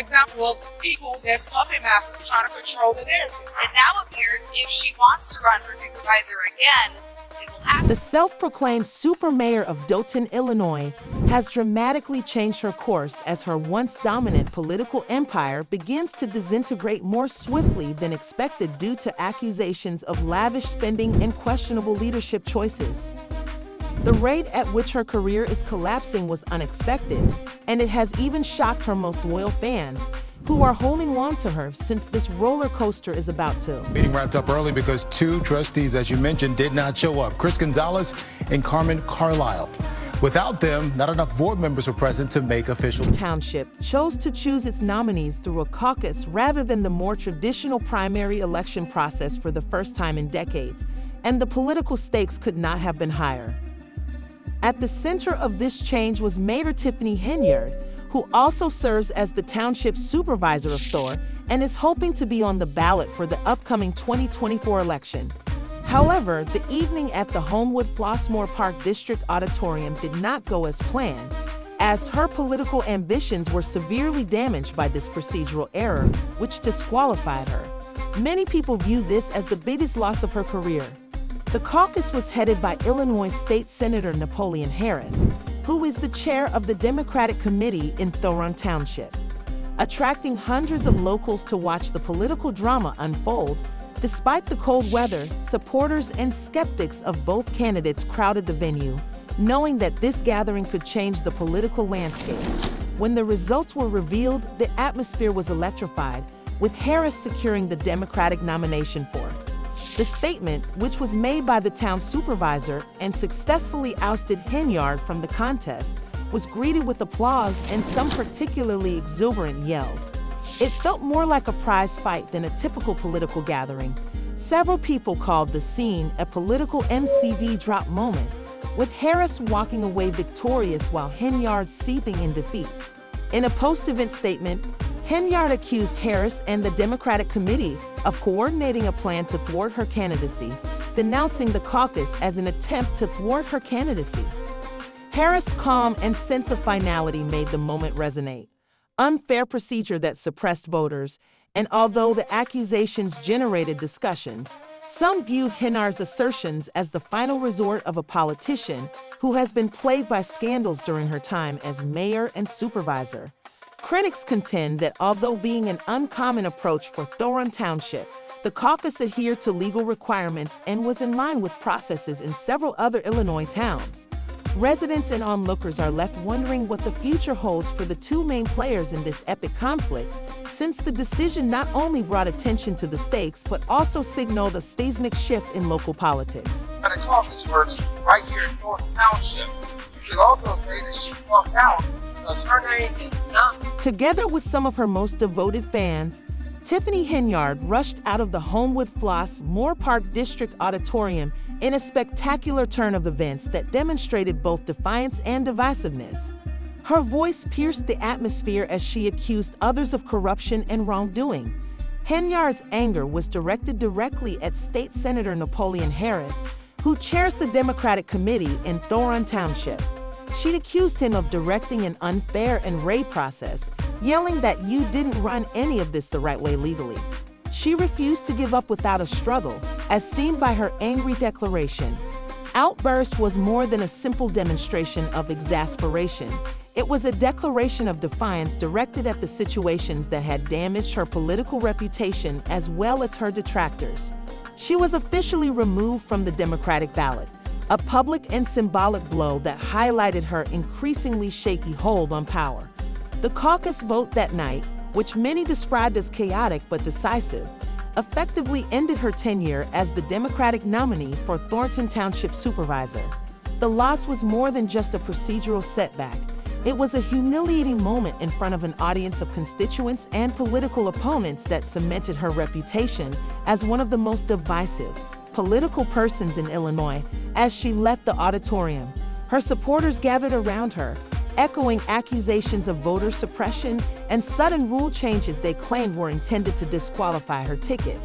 example of people as puppet masters trying to control the narrative. It now appears if she wants to run for supervisor again, it will happen. The self-proclaimed super mayor of Dothan, Illinois, has dramatically changed her course as her once dominant political empire begins to disintegrate more swiftly than expected due to accusations of lavish spending and questionable leadership choices. The rate at which her career is collapsing was unexpected, and it has even shocked her most loyal fans, who are holding on to her since this roller coaster is about to. Meeting wrapped up early because two trustees, as you mentioned, did not show up. Chris Gonzalez and Carmen Carlisle. Without them, not enough board members were present to make official. Township chose to choose its nominees through a caucus rather than the more traditional primary election process for the first time in decades, and the political stakes could not have been higher. At the center of this change was Mayor Tiffany Henyard, who also serves as the township supervisor of Thor and is hoping to be on the ballot for the upcoming 2024 election. However, the evening at the Homewood Flossmoor Park District Auditorium did not go as planned, as her political ambitions were severely damaged by this procedural error, which disqualified her. Many people view this as the biggest loss of her career. The caucus was headed by Illinois State Senator Napoleon Harris, who is the chair of the Democratic Committee in Thoron Township. Attracting hundreds of locals to watch the political drama unfold, despite the cold weather, supporters and skeptics of both candidates crowded the venue, knowing that this gathering could change the political landscape. When the results were revealed, the atmosphere was electrified, with Harris securing the Democratic nomination for. The statement, which was made by the town supervisor and successfully ousted Henyard from the contest, was greeted with applause and some particularly exuberant yells. It felt more like a prize fight than a typical political gathering. Several people called the scene a political MCV drop moment, with Harris walking away victorious while Henyard seething in defeat. In a post-event statement, Henyard accused Harris and the Democratic Committee of coordinating a plan to thwart her candidacy, denouncing the caucus as an attempt to thwart her candidacy. Harris' calm and sense of finality made the moment resonate. Unfair procedure that suppressed voters, and although the accusations generated discussions, some view Henyard's assertions as the final resort of a politician who has been plagued by scandals during her time as mayor and supervisor. Critics contend that although being an uncommon approach for Thoron Township, the caucus adhered to legal requirements and was in line with processes in several other Illinois towns. Residents and onlookers are left wondering what the future holds for the two main players in this epic conflict, since the decision not only brought attention to the stakes but also signaled a seismic shift in local politics. And the caucus works right here in North Township. You could also say that she flunked out because her name is not. Together with some of her most devoted fans, Tiffany Henyard rushed out of the Homewood Flossmoor Park District Auditorium in a spectacular turn of events that demonstrated both defiance and divisiveness. Her voice pierced the atmosphere as she accused others of corruption and wrongdoing. Henyard's anger was directed directly at State Senator Napoleon Harris, who chairs the Democratic Committee in Thoron Township. She'd accused him of directing an unfair and raid process, yelling that you didn't run any of this the right way legally. She refused to give up without a struggle, as seen by her angry declaration. Outburst was more than a simple demonstration of exasperation. It was a declaration of defiance directed at the situations that had damaged her political reputation as well as her detractors. She was officially removed from the Democratic ballot, a public and symbolic blow that highlighted her increasingly shaky hold on power. The caucus vote that night, which many described as chaotic but decisive, effectively ended her tenure as the Democratic nominee for Thornton Township Supervisor. The loss was more than just a procedural setback. It was a humiliating moment in front of an audience of constituents and political opponents that cemented her reputation as one of the most divisive political persons in Illinois. As she left the auditorium, her supporters gathered around her, echoing accusations of voter suppression and sudden rule changes they claimed were intended to disqualify her ticket.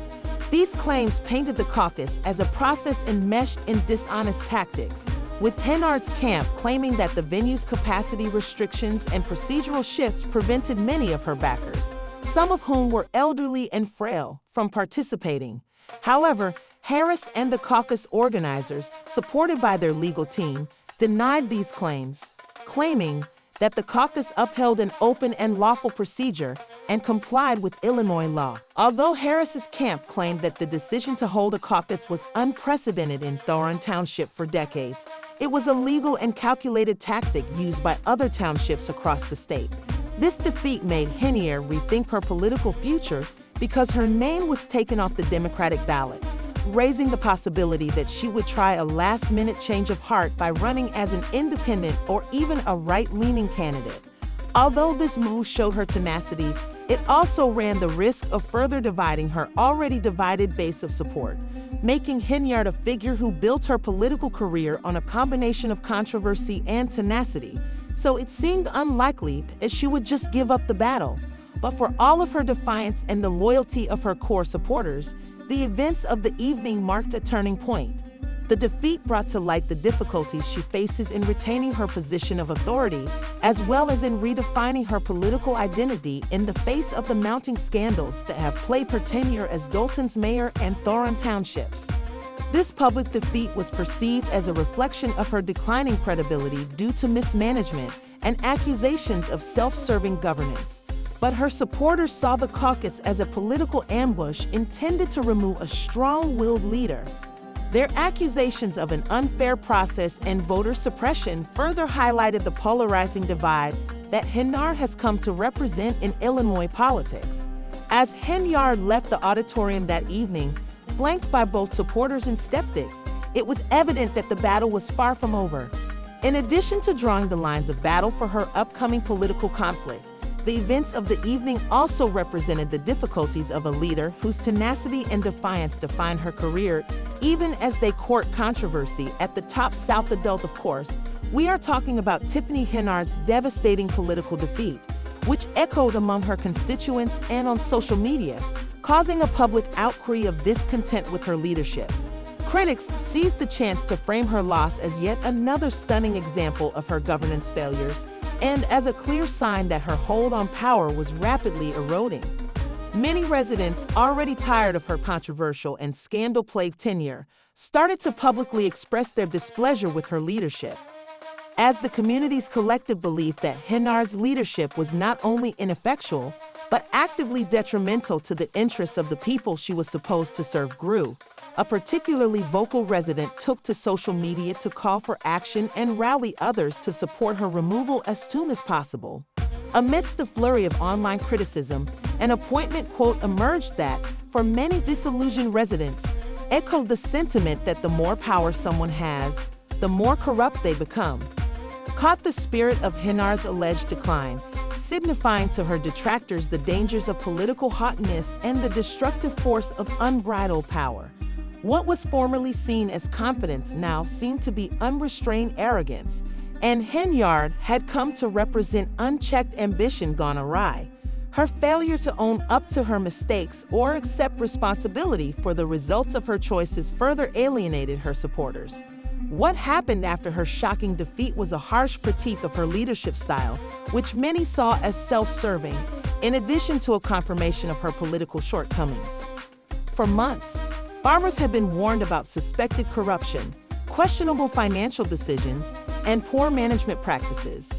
These claims painted the caucus as a process enmeshed in dishonest tactics, with Henyard's camp claiming that the venue's capacity restrictions and procedural shifts prevented many of her backers, some of whom were elderly and frail, from participating. However, Harris and the Caucus organizers, supported by their legal team, denied these claims, claiming that the caucus upheld an open and lawful procedure and complied with Illinois law. Although Harris's camp claimed that the decision to hold a caucus was unprecedented in Thoron Township for decades, it was a legal and calculated tactic used by other townships across the state. This defeat made Henyard rethink her political future because her name was taken off the Democratic ballot, raising the possibility that she would try a last-minute change of heart by running as an independent or even a right-leaning candidate. Although this move showed her tenacity, it also ran the risk of further dividing her already divided base of support, making Henyard a figure who built her political career on a combination of controversy and tenacity. So it seemed unlikely that she would just give up the battle. But for all of her defiance and the loyalty of her core supporters, the events of the evening marked a turning point. The defeat brought to light the difficulties she faces in retaining her position of authority, as well as in redefining her political identity in the face of the mounting scandals that have plagued her tenure as Dolton's mayor and Thoron Townships. This public defeat was perceived as a reflection of her declining credibility due to mismanagement and accusations of self-serving governance. But her supporters saw the caucus as a political ambush intended to remove a strong-willed leader. Their accusations of an unfair process and voter suppression further highlighted the polarizing divide that Henyard has come to represent in Illinois politics. As Henyard left the auditorium that evening, flanked by both supporters and skeptics, it was evident that the battle was far from over. In addition to drawing the lines of battle for her upcoming political conflict, the events of the evening also represented the difficulties of a leader whose tenacity and defiance defined her career, even as they court controversy at the top South adult, of course. We are talking about Tiffany Henyard's devastating political defeat, which echoed among her constituents and on social media, causing a public outcry of discontent with her leadership. Critics seized the chance to frame her loss as yet another stunning example of her governance failures, and as a clear sign that her hold on power was rapidly eroding. Many residents, already tired of her controversial and scandal-plagued tenure, started to publicly express their displeasure with her leadership. As the community's collective belief that Henyard's leadership was not only ineffectual, but actively detrimental to the interests of the people she was supposed to serve grew, a particularly vocal resident took to social media to call for action and rally others to support her removal as soon as possible. Amidst the flurry of online criticism, an appointment quote emerged that, for many disillusioned residents, echoed the sentiment that the more power someone has, the more corrupt they become. Caught the spirit of Henyard's alleged decline, signifying to her detractors the dangers of political hotness and the destructive force of unbridled power. What was formerly seen as confidence now seemed to be unrestrained arrogance, and Henyard had come to represent unchecked ambition gone awry. Her failure to own up to her mistakes or accept responsibility for the results of her choices further alienated her supporters. What happened after her shocking defeat was a harsh critique of her leadership style, which many saw as self-serving, in addition to a confirmation of her political shortcomings. For months, farmers had been warned about suspected corruption, questionable financial decisions, and poor management practices.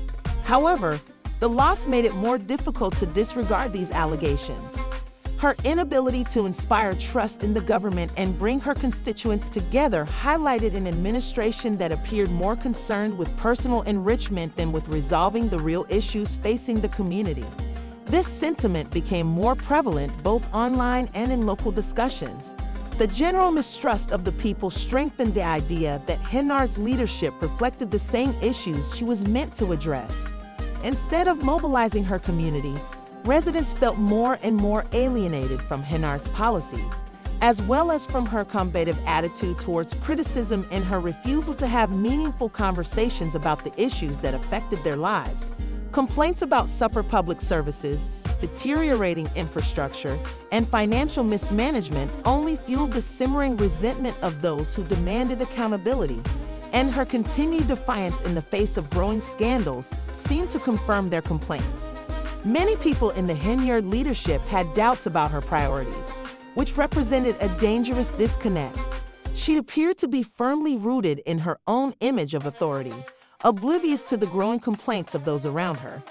However, the loss made it more difficult to disregard these allegations. Her inability to inspire trust in the government and bring her constituents together highlighted an administration that appeared more concerned with personal enrichment than with resolving the real issues facing the community. This sentiment became more prevalent both online and in local discussions. The general mistrust of the people strengthened the idea that Henyard's leadership reflected the same issues she was meant to address. Instead of mobilizing her community, residents felt more and more alienated from Henyard's policies, as well as from her combative attitude towards criticism and her refusal to have meaningful conversations about the issues that affected their lives. Complaints about subpar public services, deteriorating infrastructure, and financial mismanagement only fueled the simmering resentment of those who demanded accountability. and her continued defiance in the face of growing scandals seemed to confirm their complaints. Many people in the Henyard leadership had doubts about her priorities, which represented a dangerous disconnect. She appeared to be firmly rooted in her own image of authority, oblivious to the growing complaints of those around her.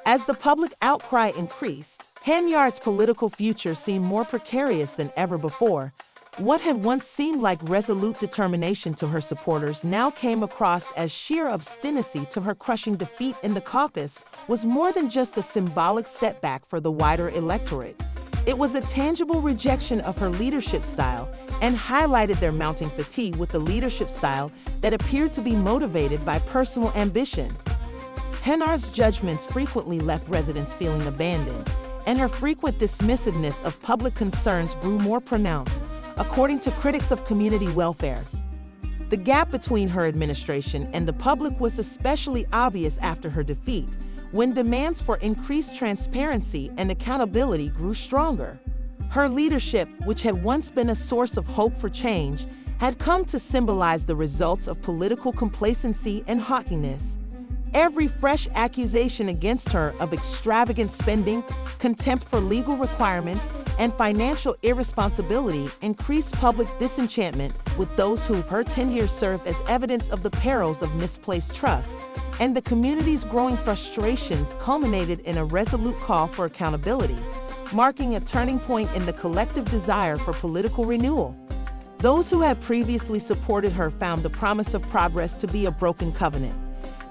As the public outcry increased, Henyard's political future seemed more precarious than ever before. What had once seemed like resolute determination to her supporters now came across as sheer obstinacy to her. Crushing defeat in the caucus was more than just a symbolic setback for the wider electorate. It was a tangible rejection of her leadership style and highlighted their mounting fatigue with the leadership style that appeared to be motivated by personal ambition. Henyard's judgments frequently left residents feeling abandoned, and her frequent dismissiveness of public concerns grew more pronounced, according to critics of community welfare. The gap between her administration and the public was especially obvious after her defeat, when demands for increased transparency and accountability grew stronger. Her leadership, which had once been a source of hope for change, had come to symbolize the results of political complacency and haughtiness. Every fresh accusation against her of extravagant spending, contempt for legal requirements, and financial irresponsibility increased public disenchantment with those who her tenure served as evidence of the perils of misplaced trust, and the community's growing frustrations culminated in a resolute call for accountability, marking a turning point in the collective desire for political renewal. Those who had previously supported her found the promise of progress to be a broken covenant.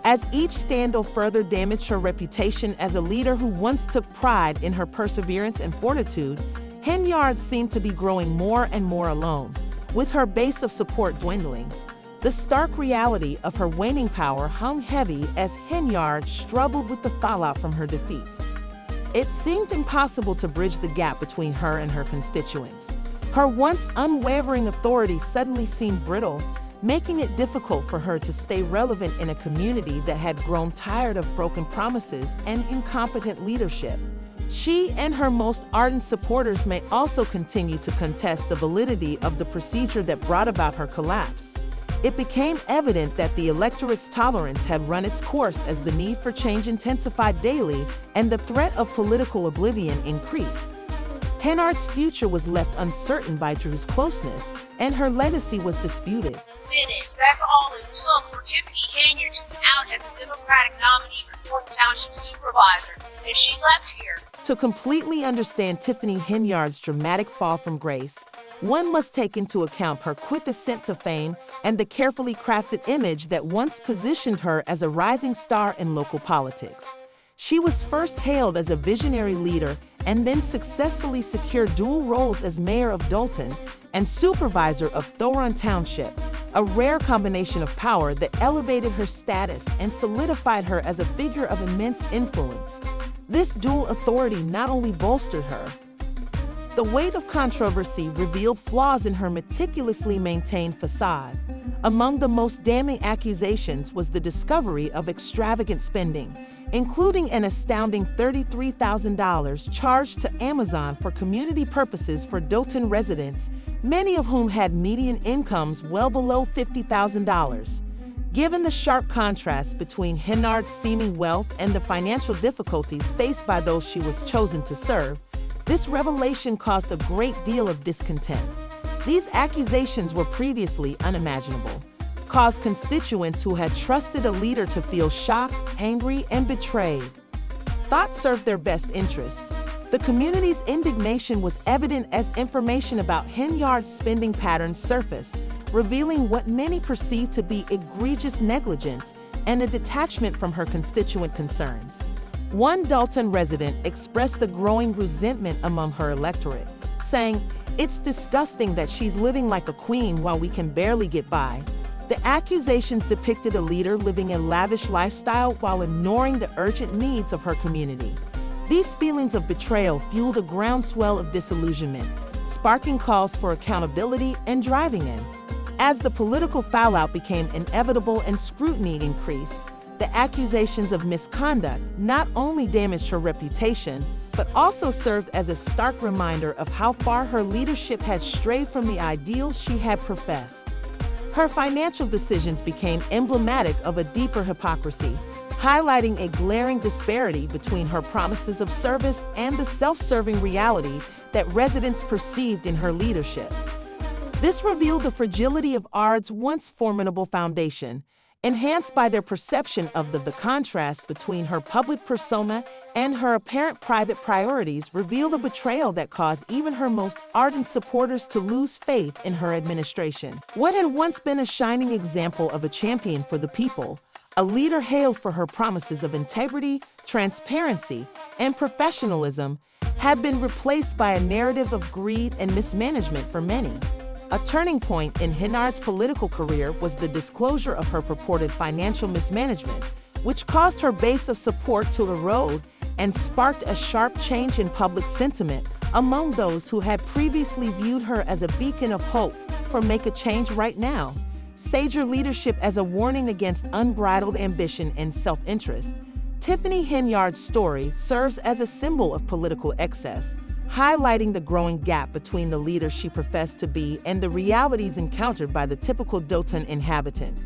As each scandal further damaged her reputation as a leader who once took pride in her perseverance and fortitude, Henyard seemed to be growing more and more alone, with her base of support dwindling. The stark reality of her waning power hung heavy as Henyard struggled with the fallout from her defeat. It seemed impossible to bridge the gap between her and her constituents. Her once unwavering authority suddenly seemed brittle, making it difficult for her to stay relevant in a community that had grown tired of broken promises and incompetent leadership. She and her most ardent supporters may also continue to contest the validity of the procedure that brought about her collapse. It became evident that the electorate's tolerance had run its course as the need for change intensified daily and the threat of political oblivion increased. Henyard's future was left uncertain by Drew's closeness, and her legacy was disputed. Minutes. That's all it took for Tiffany Henyard to come out as the Democratic nominee for 4th Township Supervisor, and she left here. To completely understand Tiffany Henyard's dramatic fall from grace, one must take into account her quick ascent to fame and the carefully crafted image that once positioned her as a rising star in local politics. She was first hailed as a visionary leader and then successfully secured dual roles as mayor of Dalton and supervisor of Thoron Township, a rare combination of power that elevated her status and solidified her as a figure of immense influence. This dual authority not only bolstered her. The weight of controversy revealed flaws in her meticulously maintained facade. Among the most damning accusations was the discovery of extravagant spending, including an astounding $33,000 charged to Amazon for community purposes for Dalton residents, many of whom had median incomes well below $50,000. Given the sharp contrast between Henyard's seeming wealth and the financial difficulties faced by those she was chosen to serve, this revelation caused a great deal of discontent. These accusations were previously unimaginable, caused constituents who had trusted a leader to feel shocked, angry, and betrayed. Thought served their best interest. The community's indignation was evident as information about Henyard's spending patterns surfaced, revealing what many perceived to be egregious negligence and a detachment from her constituent concerns. One Dalton resident expressed the growing resentment among her electorate, saying, "It's disgusting that she's living like a queen while we can barely get by." The accusations depicted a leader living a lavish lifestyle while ignoring the urgent needs of her community. These feelings of betrayal fueled a groundswell of disillusionment, sparking calls for accountability and driving in. As the political fallout became inevitable and scrutiny increased, the accusations of misconduct not only damaged her reputation, but also served as a stark reminder of how far her leadership had strayed from the ideals she had professed. Her financial decisions became emblematic of a deeper hypocrisy, highlighting a glaring disparity between her promises of service and the self-serving reality that residents perceived in her leadership. This revealed the fragility of ARD's once formidable foundation, enhanced by their perception of the contrast between her public persona and her apparent private priorities revealed a betrayal that caused even her most ardent supporters to lose faith in her administration. What had once been a shining example of a champion for the people, a leader hailed for her promises of integrity, transparency, and professionalism, had been replaced by a narrative of greed and mismanagement for many. A turning point in Henyard's political career was the disclosure of her purported financial mismanagement, which caused her base of support to erode and sparked a sharp change in public sentiment among those who had previously viewed her as a beacon of hope for Make a Change Right Now. Sage her leadership as a warning against unbridled ambition and self-interest. Tiffany Henyard's story serves as a symbol of political excess, highlighting the growing gap between the leader she professed to be and the realities encountered by the typical Dothan inhabitant.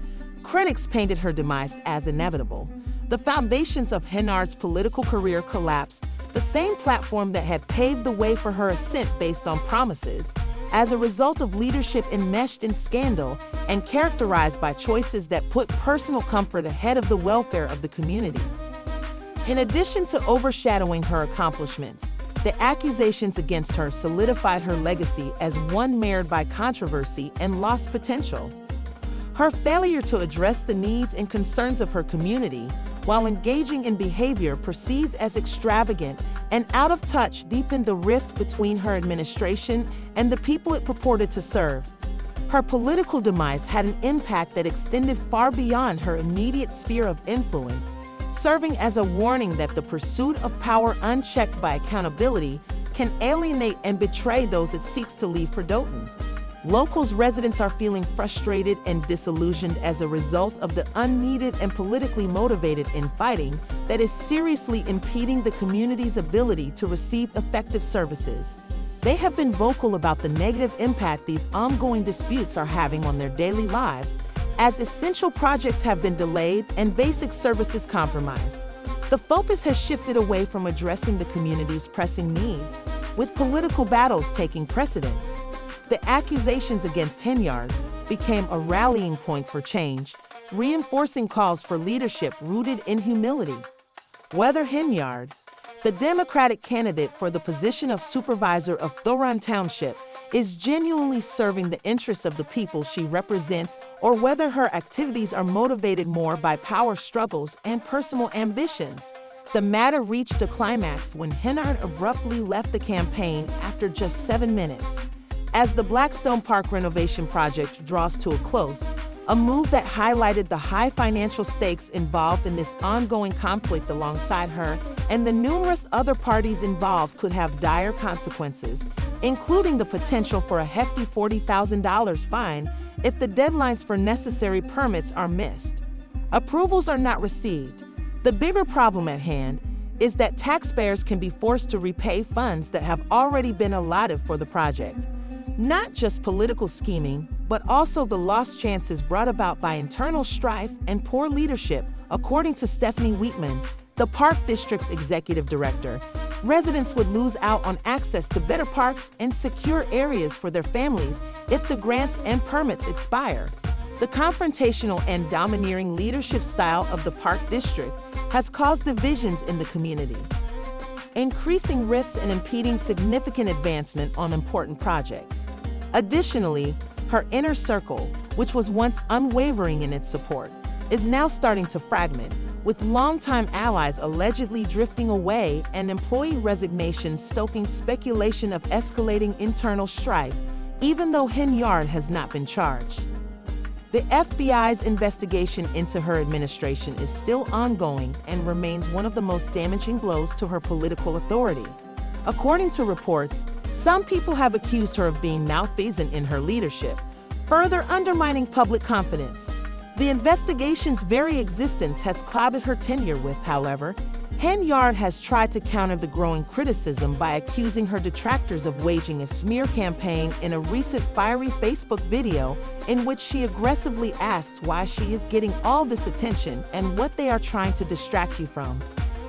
Critics painted her demise as inevitable. The foundations of Henyard's political career collapsed, the same platform that had paved the way for her ascent based on promises, as a result of leadership enmeshed in scandal and characterized by choices that put personal comfort ahead of the welfare of the community. In addition to overshadowing her accomplishments, the accusations against her solidified her legacy as one marred by controversy and lost potential. Her failure to address the needs and concerns of her community, while engaging in behavior perceived as extravagant and out of touch, deepened the rift between her administration and the people it purported to serve. Her political demise had an impact that extended far beyond her immediate sphere of influence, serving as a warning that the pursuit of power unchecked by accountability can alienate and betray those it seeks to leave for Dothan. Locals residents are feeling frustrated and disillusioned as a result of the unneeded and politically motivated infighting that is seriously impeding the community's ability to receive effective services. They have been vocal about the negative impact these ongoing disputes are having on their daily lives, as essential projects have been delayed and basic services compromised. The focus has shifted away from addressing the community's pressing needs, with political battles taking precedence. The accusations against Henyard became a rallying point for change, reinforcing calls for leadership rooted in humility. Whether Henyard, the Democratic candidate for the position of supervisor of Thoron Township, is genuinely serving the interests of the people she represents, or whether her activities are motivated more by power struggles and personal ambitions. The matter reached a climax when Henyard abruptly left the campaign after just 7 minutes. As the Blackstone Park renovation project draws to a close, a move that highlighted the high financial stakes involved in this ongoing conflict alongside her and the numerous other parties involved could have dire consequences, including the potential for a hefty $40,000 fine if the deadlines for necessary permits are missed. Approvals are not received. The bigger problem at hand is that taxpayers can be forced to repay funds that have already been allotted for the project. Not just political scheming, but also the lost chances brought about by internal strife and poor leadership, according to Stephanie Wheatman, the Park District's executive director. Residents would lose out on access to better parks and secure areas for their families if the grants and permits expire. The confrontational and domineering leadership style of the Park District has caused divisions in the community, increasing rifts and impeding significant advancement on important projects. Additionally, her inner circle, which was once unwavering in its support, is now starting to fragment, with longtime allies allegedly drifting away and employee resignations stoking speculation of escalating internal strife, even though Henyard has not been charged. The FBI's investigation into her administration is still ongoing and remains one of the most damaging blows to her political authority. According to reports, some people have accused her of being malfeasant in her leadership, further undermining public confidence. The investigation's very existence has clouded her tenure with, however, Henyard has tried to counter the growing criticism by accusing her detractors of waging a smear campaign in a recent fiery Facebook video in which she aggressively asks why she is getting all this attention and what they are trying to distract you from.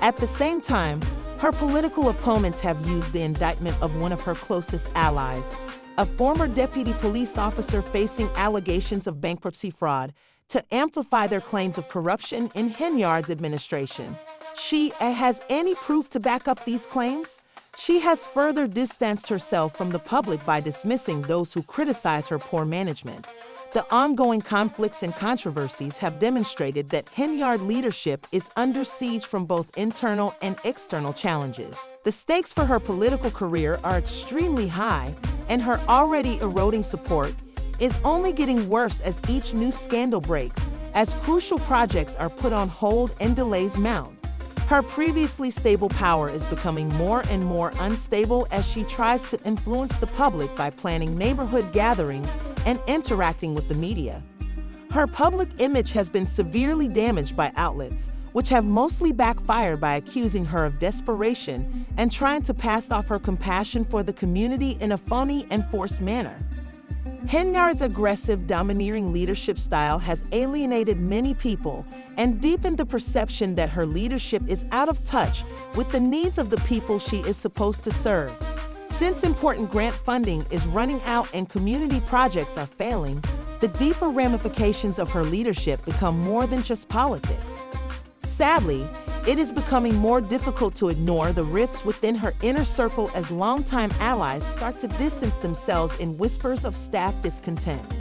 At the same time, her political opponents have used the indictment of one of her closest allies, a former deputy police officer facing allegations of bankruptcy fraud, to amplify their claims of corruption in Henyard's administration. She has any proof to back up these claims? She has further distanced herself from the public by dismissing those who criticize her poor management. The ongoing conflicts and controversies have demonstrated that Henyard leadership is under siege from both internal and external challenges. The stakes for her political career are extremely high, and her already eroding support is only getting worse as each new scandal breaks, as crucial projects are put on hold and delays mount. Her previously stable power is becoming more and more unstable as she tries to influence the public by planning neighborhood gatherings and interacting with the media. Her public image has been severely damaged by outlets, which have mostly backfired by accusing her of desperation and trying to pass off her compassion for the community in a phony and forced manner. Henyard's aggressive, domineering leadership style has alienated many people and deepened the perception that her leadership is out of touch with the needs of the people she is supposed to serve. Since important grant funding is running out and community projects are failing, the deeper ramifications of her leadership become more than just politics. Sadly, it is becoming more difficult to ignore the rifts within her inner circle as longtime allies start to distance themselves in whispers of staff discontent.